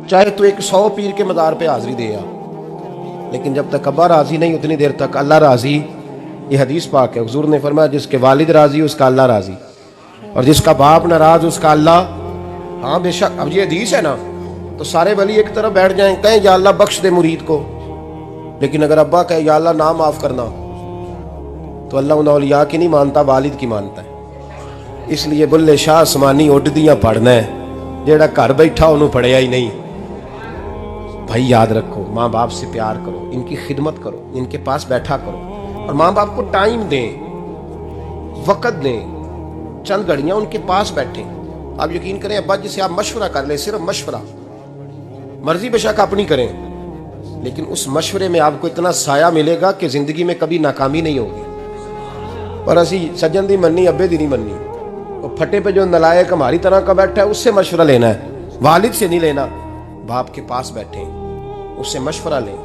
چاہے تو ایک 100 پیر کے مزار پہ حاضری دے آ، لیکن جب تک ابا راضی نہیں اتنی دیر تک اللہ راضی۔ یہ حدیث پاک ہے، حضور نے فرمایا جس کے والد راضی اس کا اللہ راضی، اور جس کا باپ ناراض اس کا اللہ۔ ہاں بے شک، اب یہ حدیث ہے نا، تو سارے ولی ایک طرف بیٹھ جائیں، کہیں یا اللہ بخش دے مرید کو، لیکن اگر ابا کہے یا اللہ نہ معاف کرنا، تو اللہ ان اولیاء کی نہیں مانتا، والد کی مانتا ہے۔ اس لیے بلے شاہ آسمانی اڈ دیاں پڑھنا ہے، جیڑا گھر بیٹھا انہوں پڑھیا ہی نہیں۔ بھائی یاد رکھو، ماں باپ سے پیار کرو، ان کی خدمت کرو، ان کے پاس بیٹھا کرو، اور ماں باپ کو ٹائم دیں، وقت دیں، چند گھڑیاں ان کے پاس بیٹھیں۔ آپ یقین کریں ابا جی سے آپ مشورہ کر لیں، صرف مشورہ، مرضی بے شک اپنی کریں، لیکن اس مشورے میں آپ کو اتنا سایہ ملے گا کہ زندگی میں کبھی ناکامی نہیں ہوگی۔ اور اسی سجن دی مننی ابے دی نہیں مننی، وہ پھٹے پہ جو نلائق ہماری طرح کا بیٹھا ہے اس سے مشورہ لینا ہے، والد سے نہیں لینا۔ باپ کے پاس بیٹھیں، اس سے مشورہ لیں۔